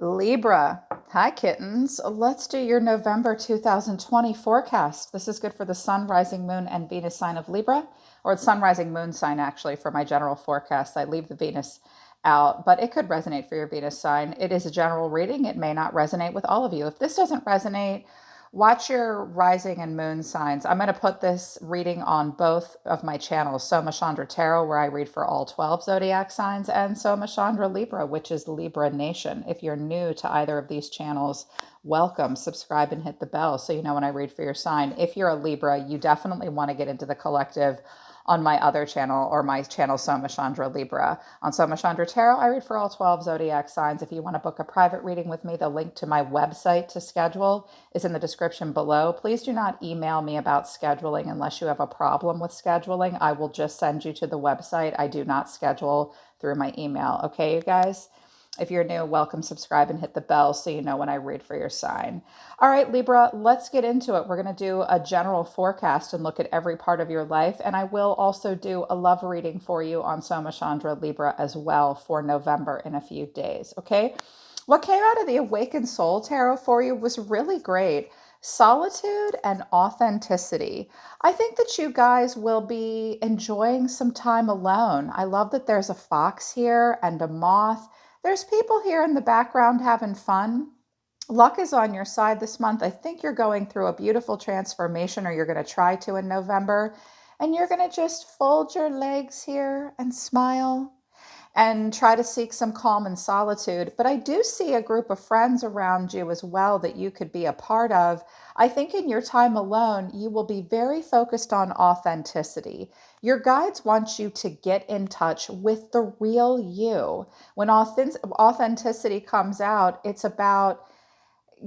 Libra. Hi, kittens. Let's do your November 2020 forecast. This is good for the Sun, Rising Moon, and Venus sign of Libra, or the Sun, Rising Moon sign, actually, for my general forecast. I leave the Venus out, but it could resonate for your Venus sign. It is a general reading. It may not resonate with all of you. If this doesn't resonate, watch your rising and moon signs. I'm going to put this reading on both of my channels, Soma Chandra Tarot, where I read for all 12 zodiac signs, and Soma Chandra Libra, which is Libra Nation. If you're new to either of these channels, welcome, subscribe, and hit the bell so you know when I read for your sign. If you're a Libra, you definitely want to get into the collective on my other channel, or my channel Soma Chandra Libra. On Soma Chandra Tarot, I read for all 12 zodiac signs. If you want to book a private reading with me, the link to my website to schedule is in the description below. Please do not email me about scheduling unless you have a problem with scheduling. I will just send you to the website. I do not schedule through my email. Okay, you guys? If you're new, welcome, subscribe, and hit the bell so you know when I read for your sign. All right, Libra, let's get into it. We're going to do a general forecast and look at every part of your life. And I will also do a love reading for you on Soma Chandra Libra as well for November in a few days. Okay? What came out of the Awakened Soul Tarot for you was really great. Solitude and authenticity. I think that you guys will be enjoying some time alone. I love that there's a fox here and a moth. There's people here in the background having fun. Luck is on your side this month. I think you're going through a beautiful transformation, or you're going to try to in November. And you're going to just fold your legs here and smile and try to seek some calm and solitude. But I do see a group of friends around you as well that you could be a part of. I think in your time alone, you will be very focused on authenticity. Your guides want you to get in touch with the real you. When authenticity comes out, it's about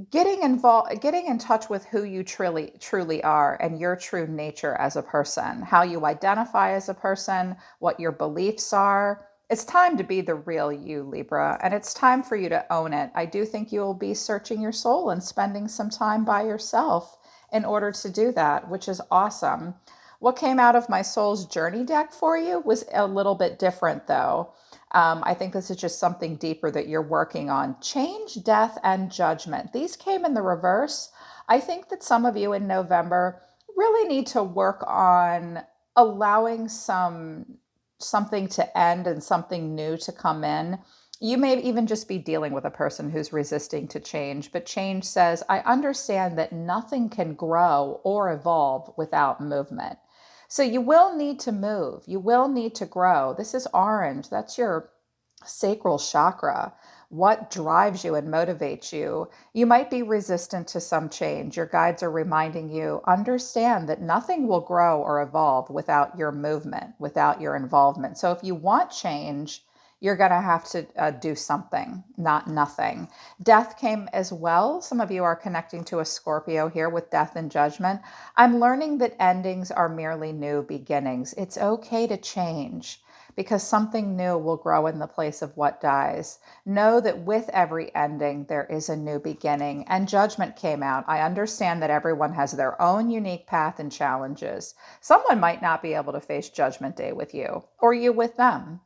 getting in touch with who you truly are, and your true nature as a person, how you identify as a person, what your beliefs are. It's time to be the real you, Libra, and it's time for you to own it. I do think you'll be searching your soul and spending some time by yourself in order to do that, which is awesome. What came out of my soul's journey deck for you was a little bit different, though. I think this is just something deeper that you're working on. Change, death, and judgment. These came in the reverse. I think that some of you in November really need to work on allowing something to end and something new to come in. You may even just be dealing with a person who's resisting to change, but change says, I understand that nothing can grow or evolve without movement. So you will need to move. You will need to grow. This is orange. That's your sacral chakra. What drives you and motivates you? You might be resistant to some change. Your guides are reminding you, understand that nothing will grow or evolve without your movement, without your involvement. So if you want change, you're going to have to do something, not nothing. Death came as well. Some of you are connecting to a Scorpio here with death and judgment. I'm learning that endings are merely new beginnings. It's okay to change, because something new will grow in the place of what dies. Know that with every ending, there is a new beginning. And judgment came out. I understand that everyone has their own unique path and challenges. Someone might not be able to face Judgment Day with you, or you with them.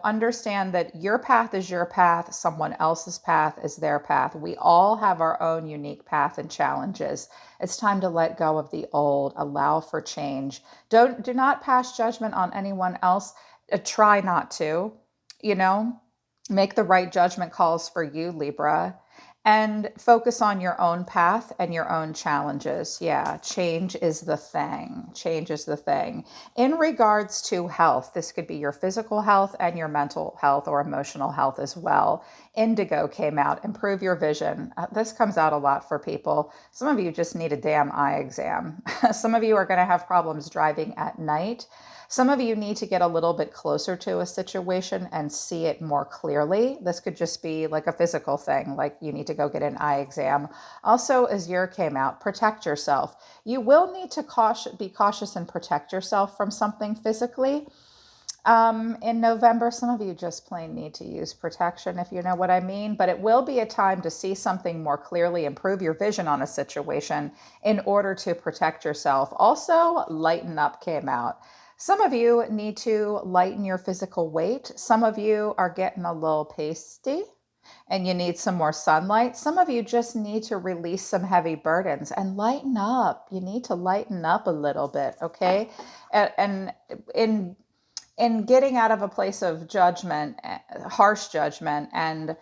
Understand that your path is your path. Someone else's path is their path. We all have our own unique path and challenges. It's time to let go of the old, allow for change. Do not pass judgment on anyone else. Try not to, you know, make the right judgment calls for you, Libra, and focus on your own path and your own challenges. Yeah, change is the thing. Change is the thing. In regards to health, this could be your physical health and your mental health or emotional health as well. Indigo came out. Improve your vision. This comes out a lot for people. Some of you just need a damn eye exam. Some of you are going to have problems driving at night. Some of you need to get a little bit closer to a situation and see it more clearly. This could just be like a physical thing, like you need to go get an eye exam. Also, Azure came out, protect yourself. You will need to be cautious and protect yourself from something physically. In November, some of you just plain need to use protection, if you know what I mean, but it will be a time to see something more clearly, improve your vision on a situation in order to protect yourself. Also, lighten up came out. Some of you need to lighten your physical weight. Some of you are getting a little pasty. and you need some more sunlight. Some of you just need to release some heavy burdens and lighten up. You need to lighten up a little bit, okay? And in getting out of a place of judgment, harsh judgment, and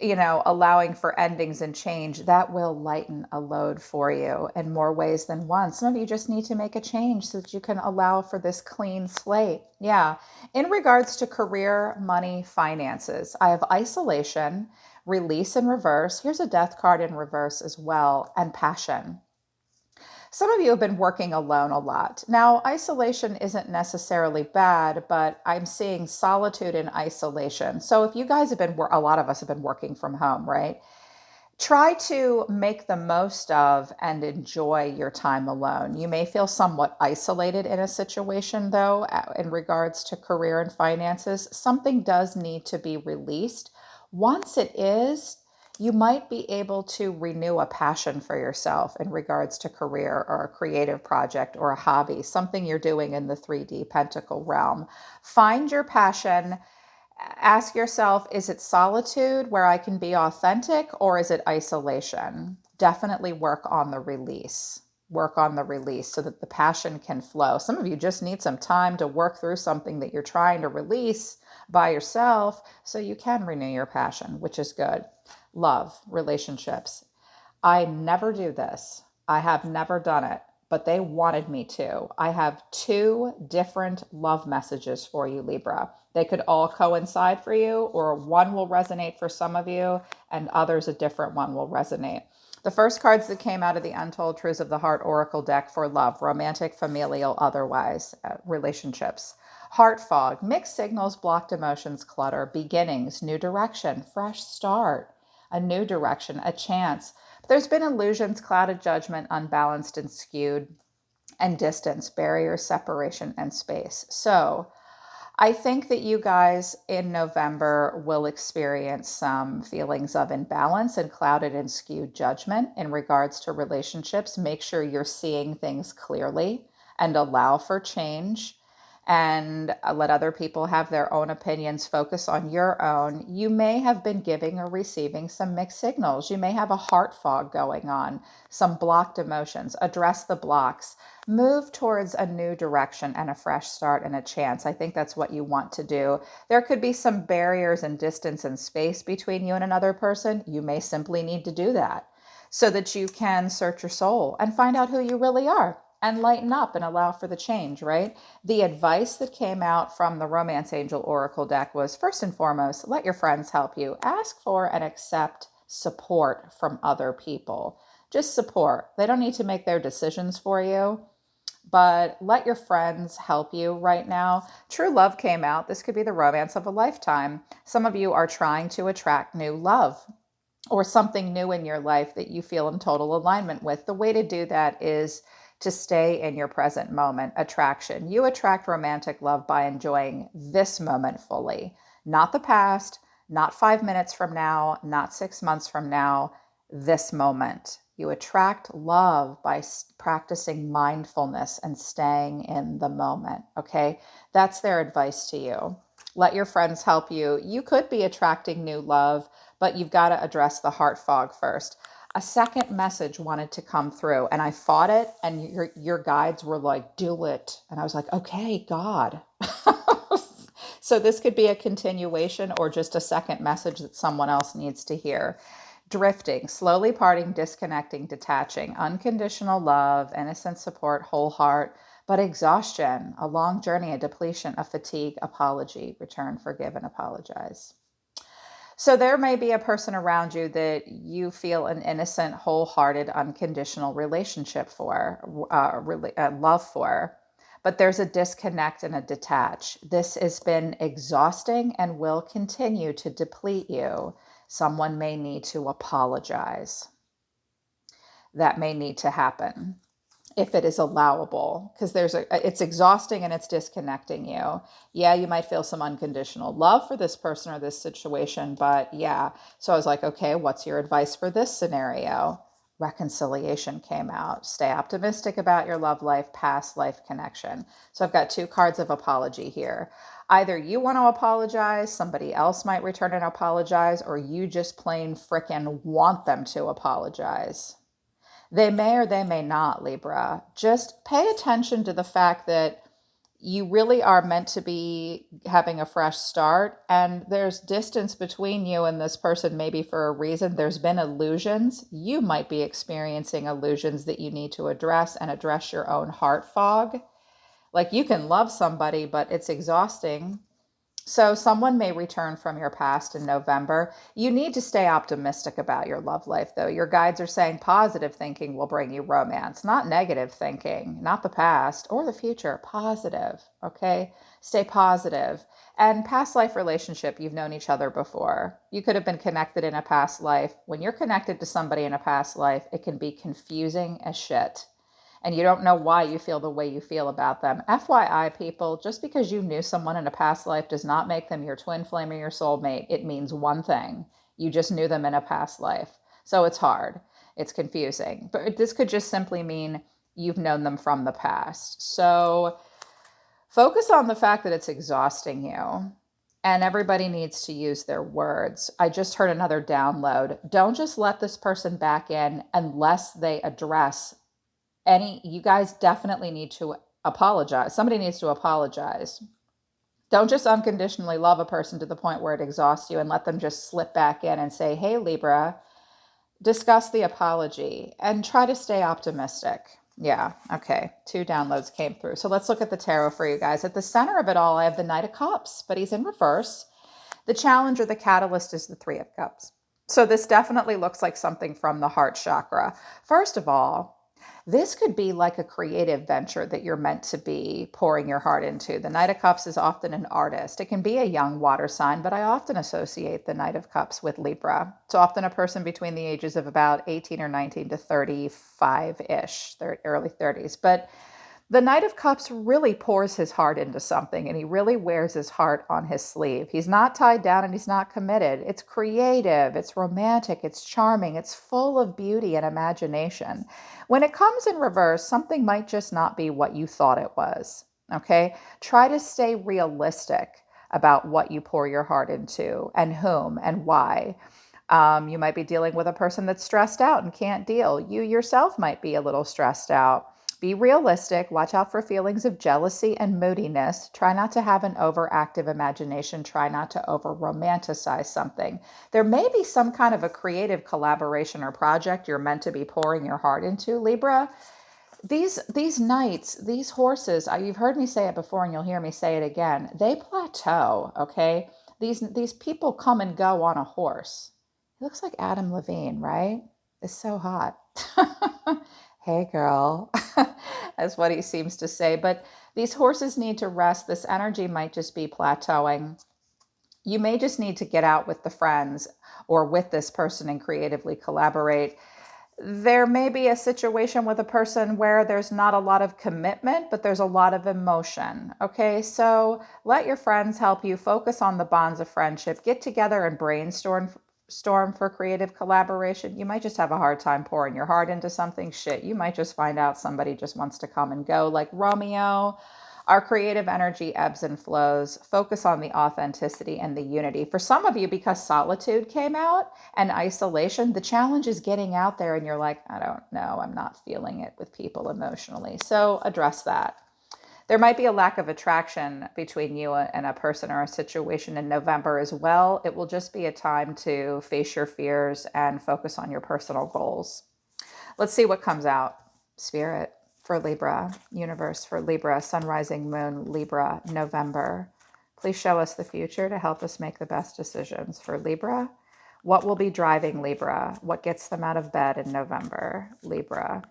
allowing for endings and change, that will lighten a load for you in more ways than one. Some of you just need to make a change so that you can allow for this clean slate. Yeah. In regards to career, money, finances, I have isolation, release in reverse. Here's a death card in reverse as well, and passion. Some of you have been working alone a lot. Now, isolation isn't necessarily bad, but I'm seeing solitude and isolation. So if you guys have been, a lot of us have been working from home, right? Try to make the most of and enjoy your time alone. You may feel somewhat isolated in a situation, though, in regards to career and finances. Something does need to be released. Once it is, you might be able to renew a passion for yourself in regards to career or a creative project or a hobby, something you're doing in the 3D pentacle realm. Find your passion. Ask yourself, is it solitude where I can be authentic, or is it isolation? Definitely work on the release. Work on the release so that the passion can flow. Some of you just need some time to work through something that you're trying to release by yourself so you can renew your passion, which is good. Love, relationships. I never do this. I have never done it, but they wanted me to. I have two different love messages for you, Libra. They could all coincide for you, or one will resonate for some of you, and others a different one will resonate. The first cards that came out of the Untold Truths of the Heart Oracle deck for love, romantic, familial, otherwise, relationships. Heart fog, mixed signals, blocked emotions, clutter, beginnings, new direction, fresh start, a new direction, a chance. There's been illusions, clouded judgment, unbalanced and skewed, and distance, barriers, separation, and space. So I think that you guys in November will experience some feelings of imbalance and clouded and skewed judgment in regards to relationships. Make sure you're seeing things clearly and allow for change, and let other people have their own opinions. Focus on your own. You may have been giving or receiving some mixed signals. You may have a heart fog going on, some blocked emotions. Address the blocks. Move towards a new direction and a fresh start and a chance. I think that's what you want to do. There could be some barriers and distance and space between you and another person. You may simply need to do that so that you can search your soul and find out who you really are and lighten up and allow for the change, right? The advice that came out from the Romance Angel Oracle deck was, first and foremost, let your friends help you. Ask for and accept support from other people. Just support. They don't need to make their decisions for you, but let your friends help you right now. True love came out. This could be the romance of a lifetime. Some of you are trying to attract new love or something new in your life that you feel in total alignment with. The way to do that is to stay in your present moment. Attraction. You attract romantic love by enjoying this moment fully, not the past, not 5 minutes from now, not 6 months from now, this moment. You attract love by practicing mindfulness and staying in the moment. Okay. That's their advice to you. Let your friends help you. You could be attracting new love, but you've got to address the heart fog first. A second message wanted to come through, and I fought it, and your guides were like, do it. And I was like, okay, God. So this could be a continuation or just a second message that someone else needs to hear. Drifting, slowly parting, disconnecting, detaching, unconditional love, innocent support, whole heart, but exhaustion, a long journey, a depletion, a fatigue, apology, return, forgive, and apologize. So there may be a person around you that you feel an innocent, wholehearted, unconditional relationship for, love for, but there's a disconnect and a detach. This has been exhausting and will continue to deplete you. Someone may need to apologize. That may need to happen if it is allowable, because it's exhausting and it's disconnecting you. Yeah, you might feel some unconditional love for this person or this situation, but yeah. So I was like, okay, what's your advice for this scenario? Reconciliation came out. Stay optimistic about your love life, past life connection. So I've got two cards of apology here. Either you want to apologize, somebody else might return and apologize, or you just plain frickin' want them to apologize. They may or they may not, Libra. Just pay attention to the fact that you really are meant to be having a fresh start, and there's distance between you and this person, maybe for a reason. There's been illusions. You might be experiencing illusions that you need to address and address your own heart fog. Like, you can love somebody, but it's exhausting. So someone may return from your past in November. You need to stay optimistic about your love life, though. Your guides are saying positive thinking will bring you romance, not negative thinking, not the past or the future. Positive, okay? Stay positive. And past life relationship, you've known each other before. You could have been connected in a past life. When you're connected to somebody in a past life, it can be confusing as shit, and you don't know why you feel the way you feel about them. FYI, people, just because you knew someone in a past life does not make them your twin flame or your soulmate. It means one thing: you just knew them in a past life. So it's hard. It's confusing. But this could just simply mean you've known them from the past. So focus on the fact that it's exhausting you. And everybody needs to use their words. I just heard another download. Don't just let this person back in unless they address you guys definitely need to apologize. Somebody needs to apologize. Don't just unconditionally love a person to the point where it exhausts you and let them just slip back in and say, hey, Libra, discuss the apology and try to stay optimistic. Yeah, okay. 2 downloads came through. So let's look at the tarot for you guys. At the center of it all, I have the Knight of Cups, but he's in reverse. The challenge or the catalyst is the 3 of Cups. So this definitely looks like something from the heart chakra. First of all, this could be like a creative venture that you're meant to be pouring your heart into. The Knight of Cups is often an artist. It can be a young water sign, but I often associate the Knight of Cups with Libra. It's often a person between the ages of about 18 or 19 to 35-ish, early 30s. But the Knight of Cups really pours his heart into something, and he really wears his heart on his sleeve. He's not tied down and he's not committed. It's creative, it's romantic, it's charming, it's full of beauty and imagination. When it comes in reverse, something might just not be what you thought it was, okay? Try to stay realistic about what you pour your heart into and whom and why. You might be dealing with a person that's stressed out and can't deal. You yourself might be a little stressed out. Be realistic. Watch out for feelings of jealousy and moodiness. Try not to have an overactive imagination. Try not to over romanticize something. There may be some kind of a creative collaboration or project you're meant to be pouring your heart into, Libra. These knights, these horses, you've heard me say it before and you'll hear me say it again. They plateau, okay? These people come and go on a horse. He looks like Adam Levine, right? It's so hot. Hey, girl, that's what he seems to say. But these horses need to rest. This energy might just be plateauing. You may just need to get out with the friends or with this person and creatively collaborate. There may be a situation with a person where there's not a lot of commitment, but there's a lot of emotion. Okay, so let your friends help you focus on the bonds of friendship. Get together and brainstorm for creative collaboration. You might just have a hard time pouring your heart into something. Shit, you might just find out somebody just wants to come and go like Romeo. Our creative energy ebbs and flows. Focus on the authenticity and the unity. For some of you, because solitude came out and isolation, the challenge is getting out there and you're like, I don't know, I'm not feeling it with people emotionally. So address that. There might be a lack of attraction between you and a person or a situation in November as well. It will just be a time to face your fears and focus on your personal goals. Let's see what comes out. Spirit for Libra, universe for Libra, sun, rising, moon, Libra, November. Please show us the future to help us make the best decisions for Libra. What will be driving Libra? What gets them out of bed in November? Libra.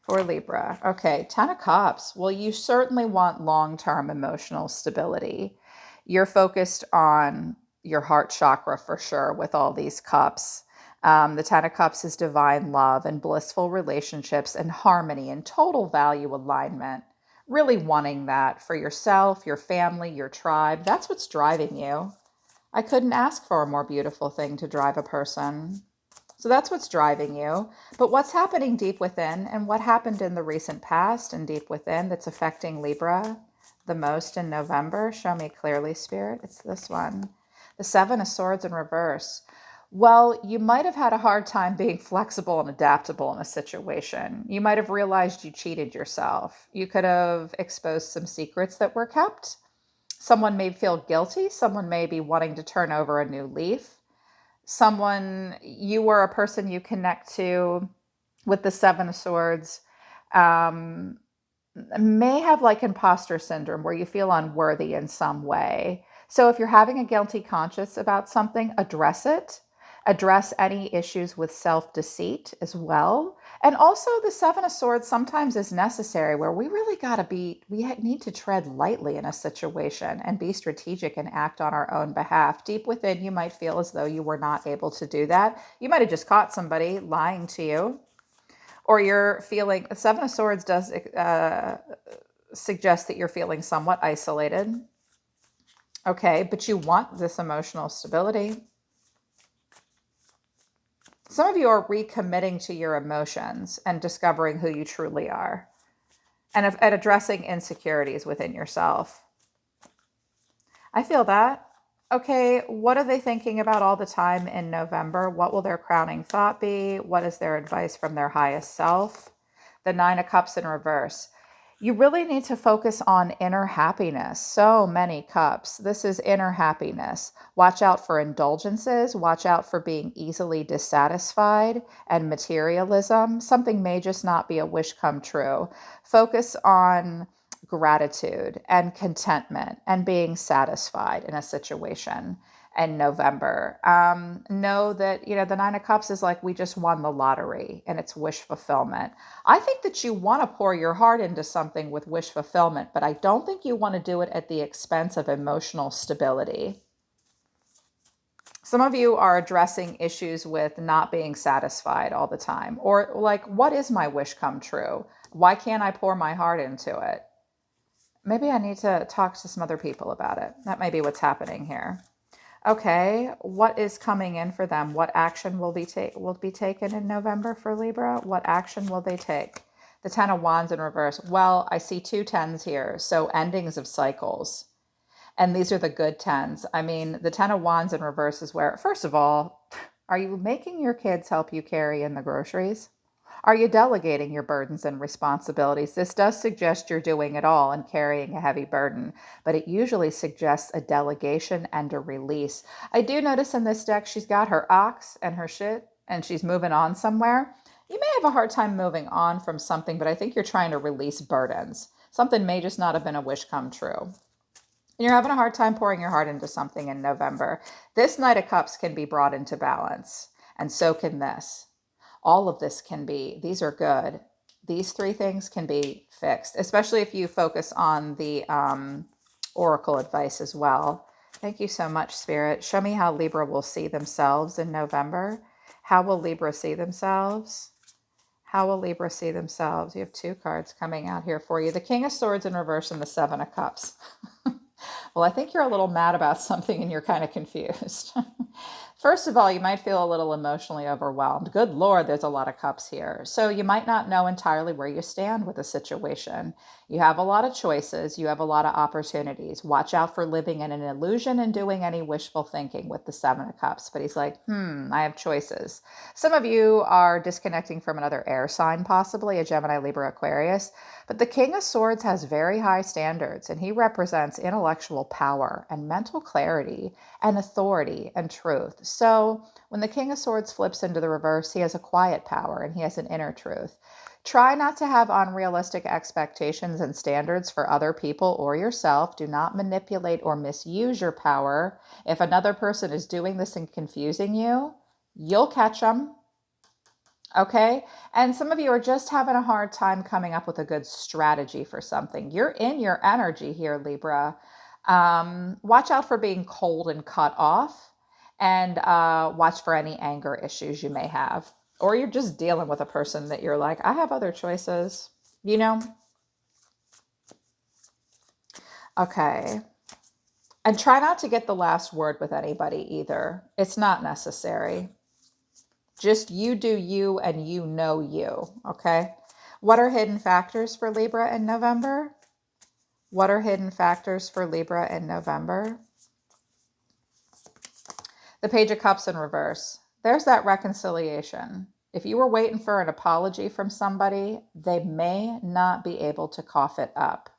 For Libra. Okay, 10 of Cups. Well, you certainly want long-term emotional stability. You're focused on your heart chakra for sure with all these cups. The 10 of Cups is divine love and blissful relationships and harmony and total value alignment. Really wanting that for yourself, your family, your tribe. That's what's driving you. I couldn't ask for a more beautiful thing to drive a person. So that's what's driving you. But what's happening deep within and what happened in the recent past and deep within that's affecting Libra? the most in November? Show me clearly, Spirit. It's this one. The Seven of Swords in reverse. Well, you might have had a hard time being flexible and adaptable in a situation. You might have realized you cheated yourself. You could have exposed some secrets that were kept. Someone may feel guilty. Someone may be wanting to turn over a new leaf. You were a person you connect to with the Seven of Swords. Um, may have like imposter syndrome where you feel unworthy in some way. So if you're having a guilty conscience about something, address it. Address any issues with self-deceit as well. And also the Seven of Swords sometimes is necessary where we really we need to tread lightly in a situation and be strategic and act on our own behalf. Deep within, you might feel as though you were not able to do that. You might have just caught somebody lying to you, or you're feeling, Seven of Swords does suggest that you're feeling somewhat isolated. Okay, but you want this emotional stability. Some of you are recommitting to your emotions and discovering who you truly are, and at addressing insecurities within yourself. I feel that. Okay, what are they thinking about all the time in November? What will their crowning thought be? What is their advice from their highest self? The Nine of Cups in reverse. You really need to focus on inner happiness. So many cups. This is inner happiness. Watch out for indulgences. Watch out for being easily dissatisfied and materialism. Something may just not be a wish come true. Focus on gratitude and contentment and being satisfied in a situation in November. Know that, the Nine of Cups is like we just won the lottery and it's wish fulfillment. I think that you want to pour your heart into something with wish fulfillment, but I don't think you want to do it at the expense of emotional stability. Some of you are addressing issues with not being satisfied all the time, or like, what is my wish come true? Why can't I pour my heart into it? Maybe I need to talk to some other people about it. That may be what's happening here. Okay, what is coming in for them? What action will be taken in November for Libra? What action will they take? The Ten of Wands in reverse. Well, I see two tens here, so endings of cycles. And these are the good tens. I mean, the Ten of Wands in reverse is where, first of all, are you making your kids help you carry in the groceries? Are you delegating your burdens and responsibilities? This does suggest you're doing it all and carrying a heavy burden, but it usually suggests a delegation and a release. I do notice in this deck, she's got her ox and her shit, and she's moving on somewhere. You may have a hard time moving on from something, but I think you're trying to release burdens. Something may just not have been a wish come true. And you're having a hard time pouring your heart into something in November. This Knight of Cups can be brought into balance, and so can this. All of this these are good. These three things can be fixed, especially if you focus on the oracle advice as well. Thank you so much, Spirit. Show me how Libra will see themselves in November. How will Libra see themselves? How will Libra see themselves? You have two cards coming out here for you. The King of Swords in reverse and the Seven of Cups. Well, I think you're a little mad about something and you're kind of confused. First of all, you might feel a little emotionally overwhelmed. Good Lord, there's a lot of cups here. So you might not know entirely where you stand with a situation. You have a lot of choices. You have a lot of opportunities. Watch out for living in an illusion and doing any wishful thinking with the Seven of Cups. But he's like, I have choices. Some of you are disconnecting from another air sign, possibly a Gemini, Libra, Aquarius. But the King of Swords has very high standards, and he represents intellectual power and mental clarity and authority and truth. So when the King of Swords flips into the reverse, he has a quiet power and he has an inner truth. Try not to have unrealistic expectations and standards for other people or yourself. Do not manipulate or misuse your power. If another person is doing this and confusing you, you'll catch them. Okay. And some of you are just having a hard time coming up with a good strategy for something. You're in your energy here, Libra. Watch out for being cold and cut off, and watch for any anger issues you may have. Or you're just dealing with a person that you're like, I have other choices, Okay. And try not to get the last word with anybody either. It's not necessary. Just you do you and you know you, okay? What are hidden factors for Libra in November? What are hidden factors for Libra in November? The Page of Cups in reverse. There's that reconciliation. If you were waiting for an apology from somebody, they may not be able to cough it up.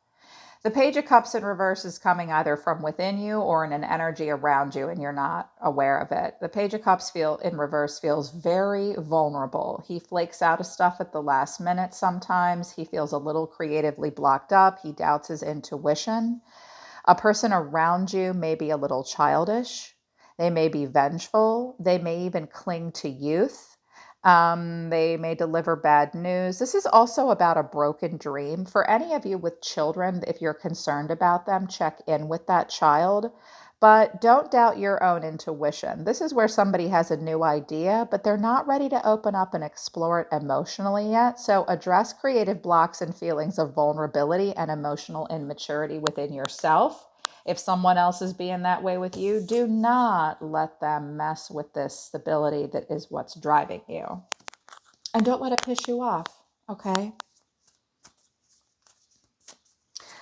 The Page of Cups in reverse is coming either from within you or in an energy around you, and you're not aware of it. The Page of Cups in reverse feels very vulnerable. He flakes out of stuff at the last minute sometimes. He feels a little creatively blocked up. He doubts his intuition. A person around you may be a little childish. They may be vengeful. They may even cling to youth. They may deliver bad news. This is also about a broken dream. For any of you with children, if you're concerned about them, check in with that child. But don't doubt your own intuition. This is where somebody has a new idea, but they're not ready to open up and explore it emotionally yet. So address creative blocks and feelings of vulnerability and emotional immaturity within yourself. If someone else is being that way with you, do not let them mess with this stability that is what's driving you. And don't let it piss you off, okay?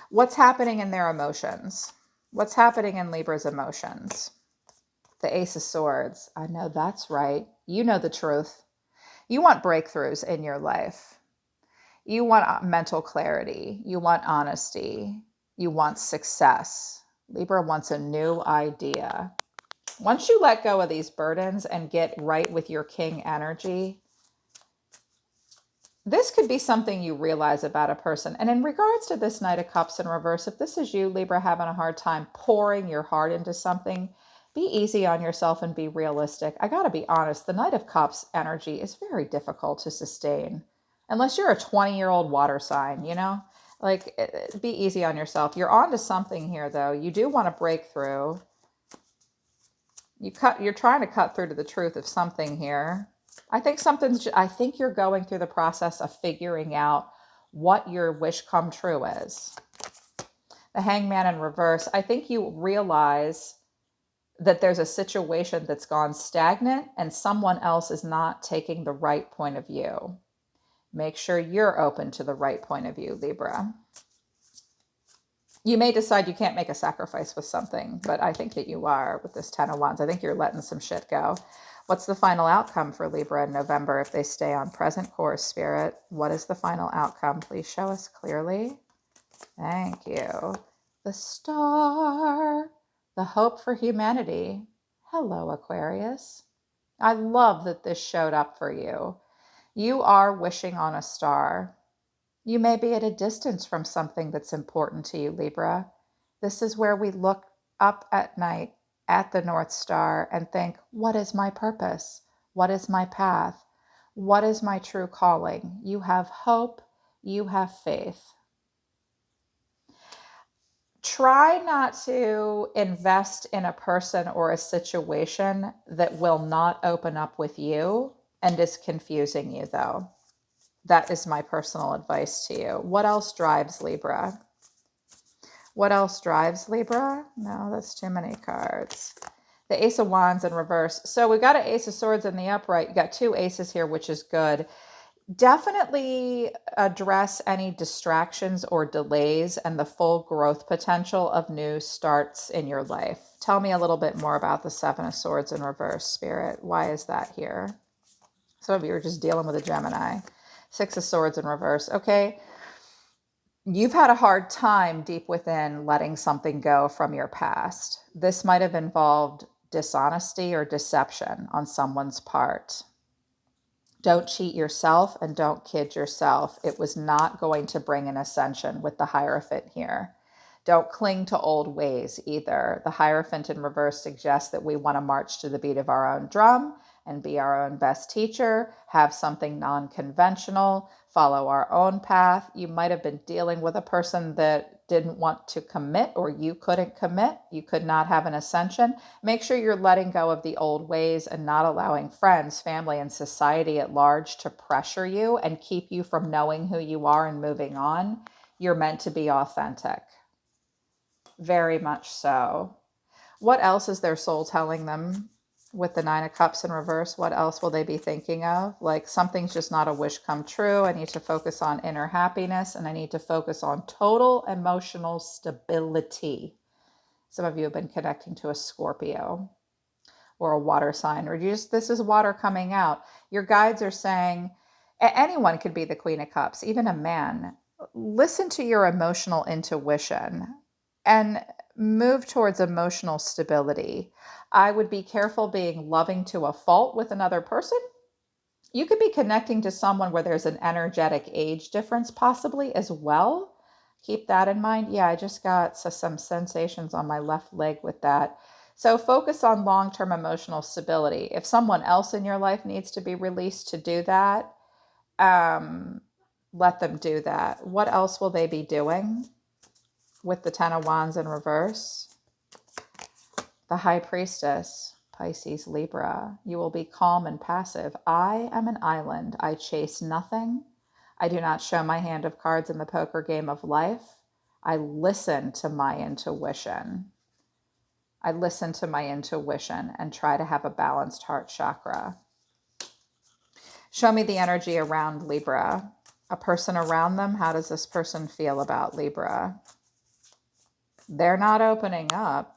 What's happening in their emotions? What's happening in Libra's emotions? The Ace of Swords. I know that's right. You know the truth. You want breakthroughs in your life. You want mental clarity. You want honesty. You want success. Libra wants a new idea. Once you let go of these burdens and get right with your king energy, this could be something you realize about a person. And in regards to this Knight of Cups in reverse, if this is you, Libra, having a hard time pouring your heart into something, be easy on yourself and be realistic. I got to be honest, the Knight of Cups energy is very difficult to sustain. Unless you're a 20-year-old water sign, you know? Like, be easy on yourself. You're onto something here, though. You do want to break through. You're trying to cut through to the truth of something here. I think you're going through the process of figuring out what your wish come true is. The Hangman in reverse. I think you realize that there's a situation that's gone stagnant and someone else is not taking the right point of view. Make sure you're open to the right point of view, Libra. You may decide you can't make a sacrifice with something, but I think that you are with this 10 of Wands. I think you're letting some shit go. What's the final outcome for Libra in November if they stay on present course, Spirit? What is the final outcome? Please show us clearly. Thank you. The Star, the hope for humanity. Hello, Aquarius. I love that this showed up for you. You are wishing on a star. You may be at a distance from something that's important to you, Libra. This is where we look up at night at the North Star and think, what is my purpose? What is my path? What is my true calling? You have hope. You have faith. Try not to invest in a person or a situation that will not open up with you and is confusing you, though. That is my personal advice to you. What else drives Libra? What else drives Libra? No, that's too many cards. The Ace of Wands in reverse. So we got an Ace of Swords in the upright. You got two aces here, which is good. Definitely address any distractions or delays and the full growth potential of new starts in your life. Tell me a little bit more about the Seven of Swords in reverse, Spirit. Why is that here? Some of you are just dealing with a Gemini. Six of Swords in reverse. Okay. You've had a hard time deep within letting something go from your past. This might have involved dishonesty or deception on someone's part. Don't cheat yourself and don't kid yourself. It was not going to bring an ascension with the Hierophant here. Don't cling to old ways either. The Hierophant in reverse suggests that we want to march to the beat of our own drum and be our own best teacher, have something non-conventional, follow our own path. You might have been dealing with a person that didn't want to commit, or you couldn't commit. You could not have an ascension. Make sure you're letting go of the old ways and not allowing friends, family, and society at large to pressure you and keep you from knowing who you are and moving on. You're meant to be authentic. Very much so. What else is their soul telling them? With the Nine of Cups in reverse, what else will they be thinking of? Like, something's just not a wish come true. I need to focus on inner happiness, and I need to focus on total emotional stability. Some of you have been connecting to a Scorpio or a water sign, or this is water coming out. Your guides are saying, anyone could be the Queen of Cups, even a man. Listen to your emotional intuition and move towards emotional stability. I would be careful being loving to a fault with another person. You could be connecting to someone where there's an energetic age difference possibly as well. Keep that in mind. Yeah, I just got some sensations on my left leg with that. So focus on long-term emotional stability. If someone else in your life needs to be released to do that, let them do that. What else will they be doing with the Ten of Wands in reverse? The High Priestess, Pisces, Libra. You will be calm and passive. I am an island. I chase nothing. I do not show my hand of cards in the poker game of life. I listen to my intuition. I listen to my intuition and try to have a balanced heart chakra. Show me the energy around Libra. A person around them, how does this person feel about Libra? They're not opening up.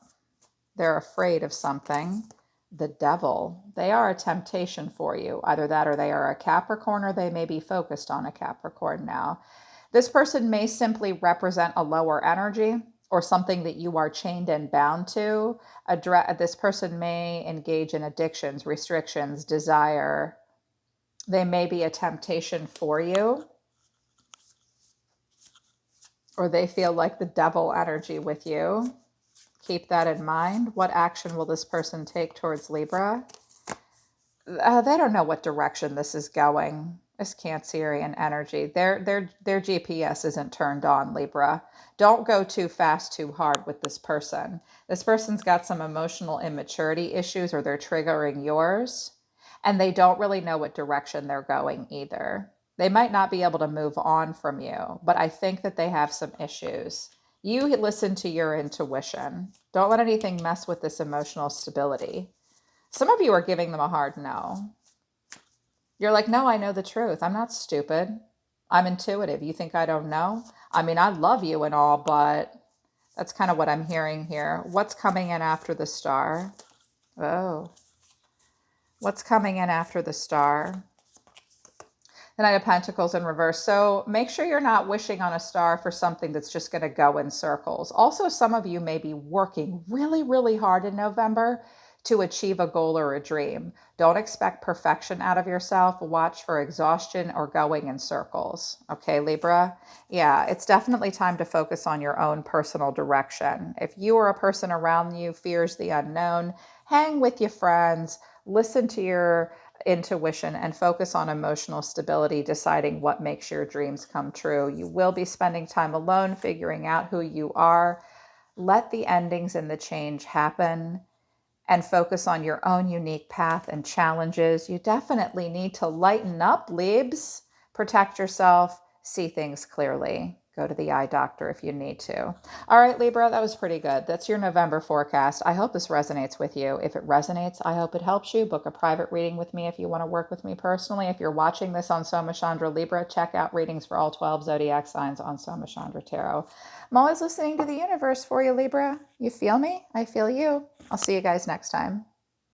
They're afraid of something. The Devil. They are a temptation for you. Either that or they are a Capricorn, or they may be focused on a Capricorn now. This person may simply represent a lower energy or something that you are chained and bound to. This person may engage in addictions, restrictions, desire. They may be a temptation for you, or they feel like the devil energy with you. Keep that in mind. What action will this person take towards Libra? They don't know what direction this is going. This Cancerian energy. Their GPS isn't turned on, Libra. Don't go too fast, too hard with this person. This person's got some emotional immaturity issues, or they're triggering yours, and they don't really know what direction they're going either. They might not be able to move on from you, but I think that they have some issues. You listen to your intuition. Don't let anything mess with this emotional stability. Some of you are giving them a hard no. You're like, no, I know the truth. I'm not stupid. I'm intuitive. You think I don't know? I mean, I love you and all, but that's kind of what I'm hearing here. What's coming in after the Star? Oh, what's coming in after the Star? The Knight of Pentacles in reverse. So make sure you're not wishing on a star for something that's just going to go in circles. Also, some of you may be working really, really hard in November to achieve a goal or a dream. Don't expect perfection out of yourself. Watch for exhaustion or going in circles. Okay, Libra? Yeah, it's definitely time to focus on your own personal direction. If you or a person around you fears the unknown, hang with your friends, listen to your intuition, and focus on emotional stability, deciding what makes your dreams come true. You will be spending time alone, figuring out who you are. Let the endings and the change happen, and focus on your own unique path and challenges. You definitely need to lighten up, Libs. Protect yourself, see things clearly. Go to the eye doctor if you need to. All right, Libra, that was pretty good. That's your November forecast. I hope this resonates with you. If it resonates, I hope it helps you. Book a private reading with me if you want to work with me personally. If you're watching this on Soma, Chandra, Libra, check out readings for all 12 zodiac signs on Soma, Chandra Tarot. I'm always listening to the universe for you, Libra. You feel me? I feel you. I'll see you guys next time.